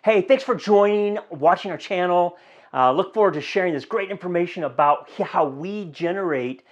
Hey, thanks for watching our channel. Look forward to sharing this great information about how we generate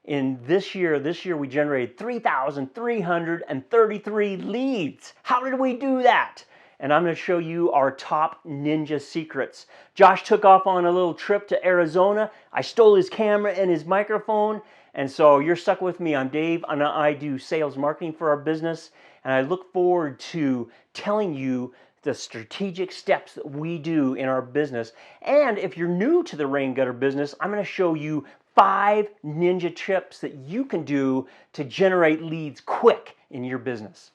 in this year. This year we generated 3,333 leads. How did we do that? And I'm going to show you our top ninja secrets. Josh took off on a little trip to Arizona. I stole his camera and his microphone. And so you're stuck with me. I'm Dave, and I do sales marketing for our business. And I look forward to telling you the strategic steps that we do in our business. And if you're new to the rain gutter business, I'm going to show you 5 ninja tips that you can do to generate leads quick in your business.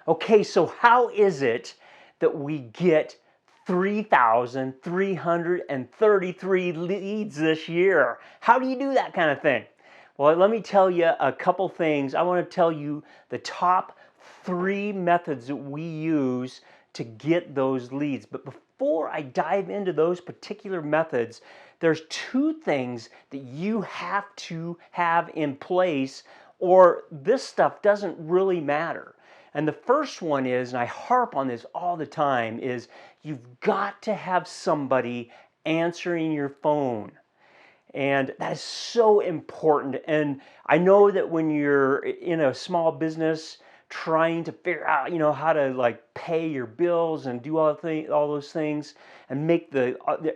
Okay, so how is it that we get 3,333 leads this year? How do you do that kind of thing? Well, let me tell you a couple things. I want to tell you the top 3 methods that we use to get those leads. But before I dive into those particular methods, there's 2 things that you have to have in place, or this stuff doesn't really matter. And the first one is, and I harp on this all the time, is you've got to have somebody answering your phone. And that is so important. And I know that when you're in a small business trying to figure out, how to like pay your bills and do all those things and make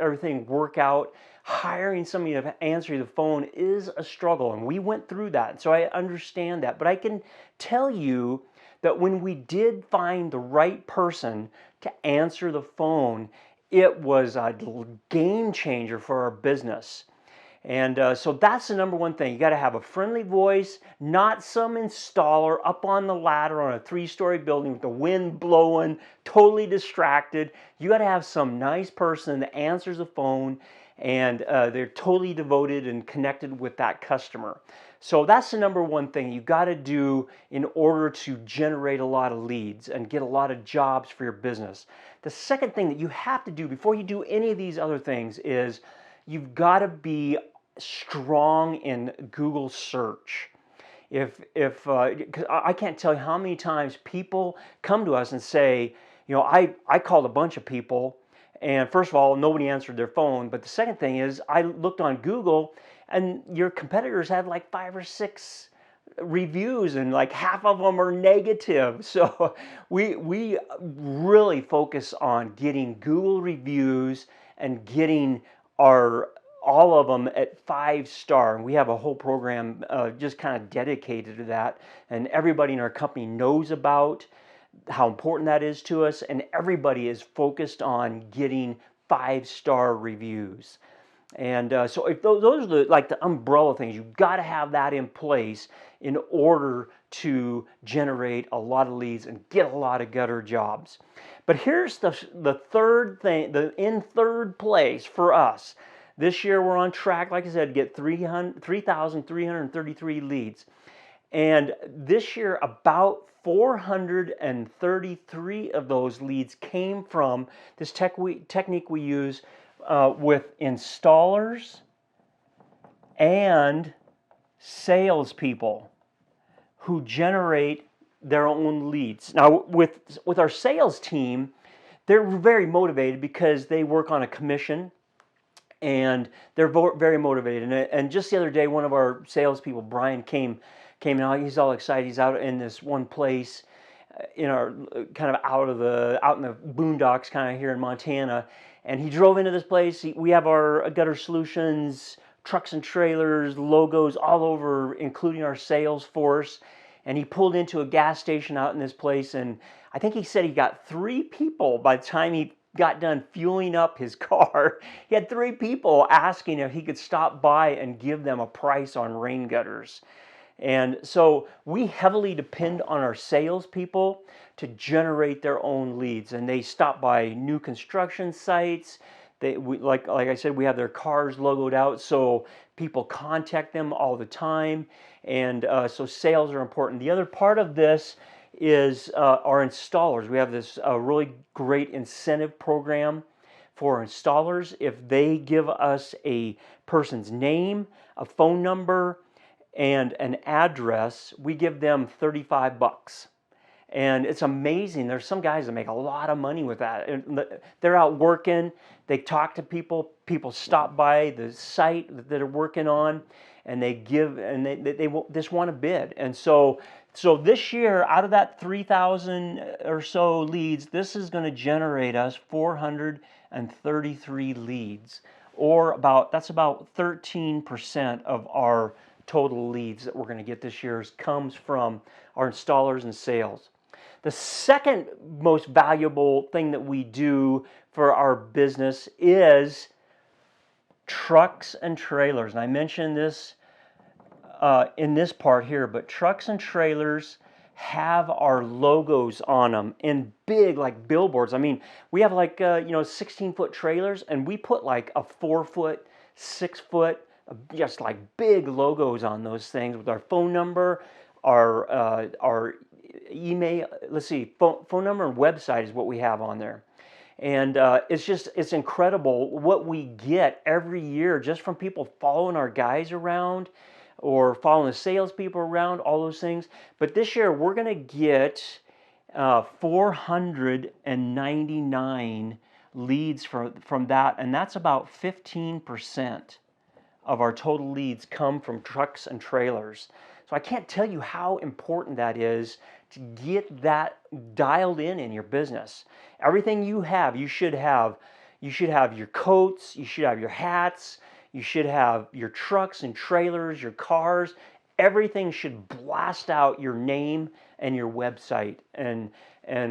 everything work out, hiring somebody to answer the phone is a struggle. And we went through that. So I understand that. But I can tell you that when we did find the right person to answer the phone, it was a game changer for our business. And so that's the number one thing. You got to have a friendly voice, not some installer up on the ladder on a 3-story building with the wind blowing, totally distracted. You got to have some nice person that answers the phone, and they're totally devoted and connected with that customer. So that's the number one thing you got to do in order to generate a lot of leads and get a lot of jobs for your business. The second thing that you have to do before you do any of these other things is you've got to be strong in Google search. Because I can't tell you how many times people come to us and say, I called a bunch of people, and first of all, nobody answered their phone. But the second thing is, I looked on Google, and your competitors have like 5 or 6 reviews, and like half of them are negative. So we really focus on getting Google reviews and getting all of them at 5-star. And we have a whole program just kind of dedicated to that. And everybody in our company knows about how important that is to us. And everybody is focused on getting 5-star reviews. And so if those are the umbrella things, you've got to have that in place in order to generate a lot of leads and get a lot of gutter jobs. But here's the third thing, in third place for us. This year we're on track, like I said, to get 3,333 leads. And this year about 433 of those leads came from this technique we use with installers and salespeople who generate their own leads. Now with our sales team, they're very motivated because they work on a commission. And they're very motivated. And just the other day, one of our salespeople, Brian, came out. He's all excited. He's out in this one place, in our kind of out in the boondocks, kind of here in Montana. And he drove into this place. We have our gutter solutions, trucks and trailers, logos all over, including our sales force. And he pulled into a gas station out in this place. And I think he said he got 3 people by the time he got done fueling up his car. He had 3 people asking if he could stop by and give them a price on rain gutters. And so we heavily depend on our salespeople to generate their own leads. And they stop by new construction sites. Like I said, we have their cars logoed out, so people contact them all the time. And so sales are important. The other part of this is our installers. We have this really great incentive program for installers. If they give us a person's name, a phone number, and an address, we give them 35 bucks. And it's amazing. There's some guys that make a lot of money with that. And they're out working. They talk to people. People stop by the site that they're working on, and they give, and they just want to bid. And so this year, out of that 3,000 or so leads, this is going to generate us 433 leads, or that's about 13% of our total leads that we're going to get this year comes from our installers and sales. The second most valuable thing that we do for our business is trucks and trailers. And I mentioned this in this part here, but trucks and trailers have our logos on them in big, like billboards. I mean, we have like 16-foot trailers, and we put like a 4-foot, 6-foot, just like big logos on those things with our phone number, our email, let's see, phone number and website is what we have on there. And it's incredible what we get every year just from people following our guys around or following the salespeople around, all those things. But this year we're going to get 499 leads from that, and that's about 15% of our total leads come from trucks and trailers. So I can't tell you how important that is to get that dialed in your business. Everything you have, you should have your coats, you should have your hats, you should have your trucks and trailers, your cars. Everything should blast out your name and your website and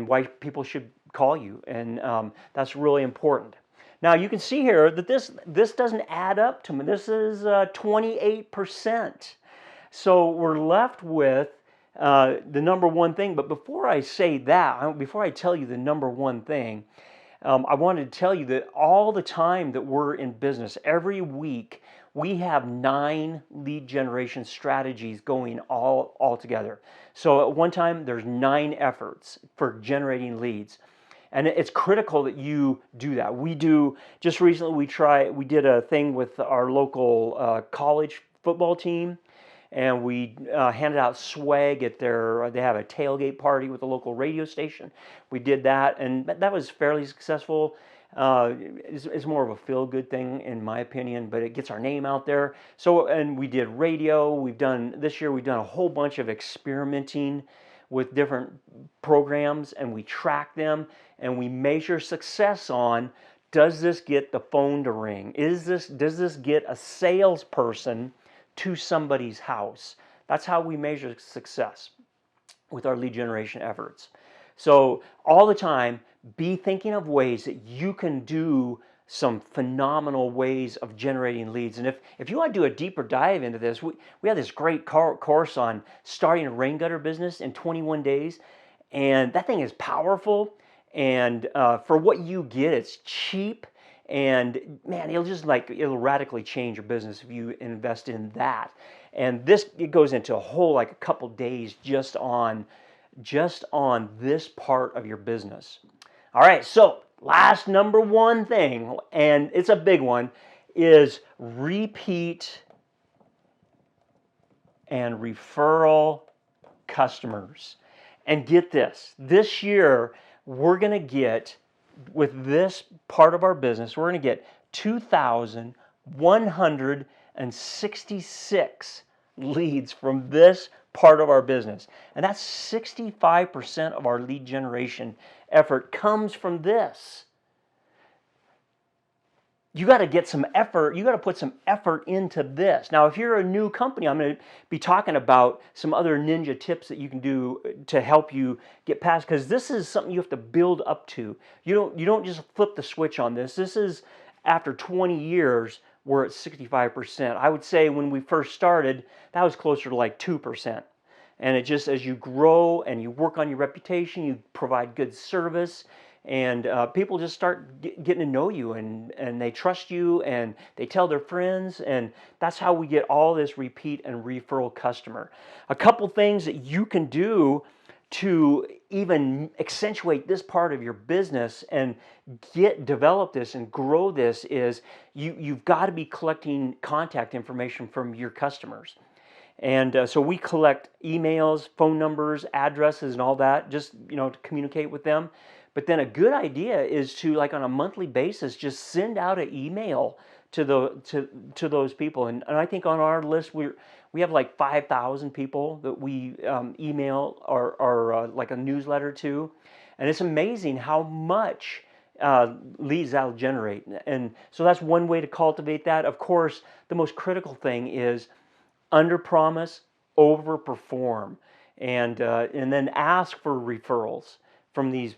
why people should call you. And that's really important. Now you can see here that this doesn't add up to me. This is 28%. So we're left with the number one thing. But before I say that, before I tell you the number one thing, I wanted to tell you that all the time that we're in business, every week, we have 9 lead generation strategies going all together. So at one time, there's 9 efforts for generating leads. And it's critical that you do that. Just recently we did a thing with our local college football team, and we handed out swag at they have a tailgate party with a local radio station. We did that, and that was fairly successful. It's more of a feel-good thing in my opinion, but it gets our name out there. So, and we did radio. This year we've done a whole bunch of experimenting with different programs, and we track them and we measure success on, does this get the phone to ring? Does this get a salesperson to somebody's house? That's how we measure success with our lead generation efforts. So all the time, be thinking of ways that you can do some phenomenal ways of generating leads. And if you want to do a deeper dive into this, we have this great course on starting a rain gutter business in 21 days. And that thing is powerful. And for what you get, it's cheap. And man, it'll radically change your business if you invest in that. And it goes into a couple days just on this part of your business. All right, so last number one thing, and it's a big one, is repeat and referral customers. And get this year we're going to get, with this part of our business, we're going to get 2,166 leads from this part of our business. And that's 65% of our lead generation effort comes from this. You got to get some effort. You got to put some effort into this. Now, if you're a new company, I'm going to be talking about some other ninja tips that you can do to help you get past, because this is something you have to build up to. You don't just flip the switch on this. This is after 20 years, we're at 65%. I would say when we first started, that was closer to like 2%. And it just, as you grow and you work on your reputation, you provide good service, and people just start getting to know you, and they trust you, and they tell their friends, and that's how we get all this repeat and referral customer. A couple things that you can do to even accentuate this part of your business and develop this and grow this is you've got to be collecting contact information from your customers. And so we collect emails, phone numbers, addresses, and all that, just to communicate with them. But then a good idea is to, like, on a monthly basis, just send out an email to those people. And I think on our list we have like 5,000 people that we email or like a newsletter to, and it's amazing how much leads that'll generate. And so that's one way to cultivate that. Of course, the most critical thing is under promise, over perform, and then ask for referrals from these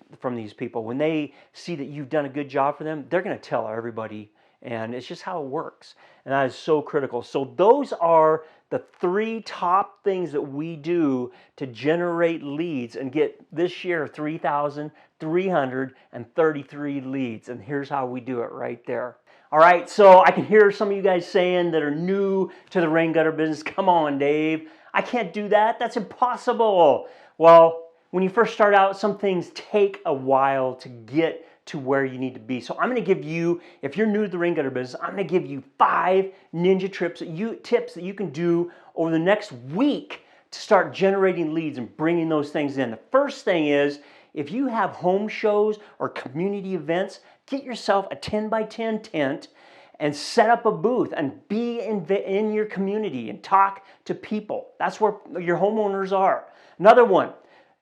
people. When they see that you've done a good job for them, they're going to tell everybody, and it's just how it works. And that is so critical. So those are the 3 top things that we do to generate leads and get this year 3,333 leads. And here's how we do it right there. All right, so I can hear some of you guys saying that are new to the rain gutter business, come on, Dave, I can't do that. That's impossible. Well, when you first start out, some things take a while to get to where you need to be. So I'm going to give you, if you're new to the rain gutter business, I'm going to give you 5 ninja tips that you can do over the next week to start generating leads and bringing those things in. The first thing is, if you have home shows or community events, get yourself a 10 by 10 tent and set up a booth and be in your community and talk to people. That's where your homeowners are. Another one,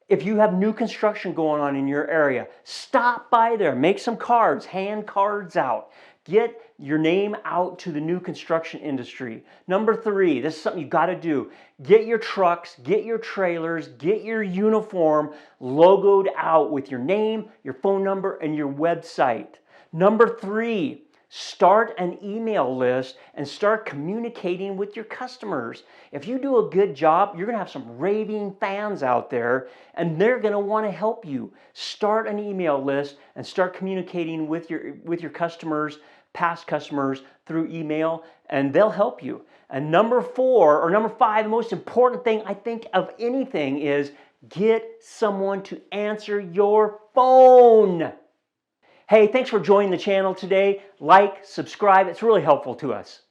if you have new construction going on in your area, stop by there, make some cards, hand cards out. Get your name out to the new construction industry. Number 3, this is something you got to do. Get your trucks, get your trailers, get your uniform logoed out with your name, your phone number, and your website. Number 3, start an email list and start communicating with your customers. If you do a good job, you're going to have some raving fans out there, and they're going to want to help you. Start an email list and start communicating with your customers, past customers, through email, and they'll help you. And number 4 or number 5, the most important thing I think of anything is get someone to answer your phone. Hey, thanks for joining the channel today. Like, subscribe, it's really helpful to us.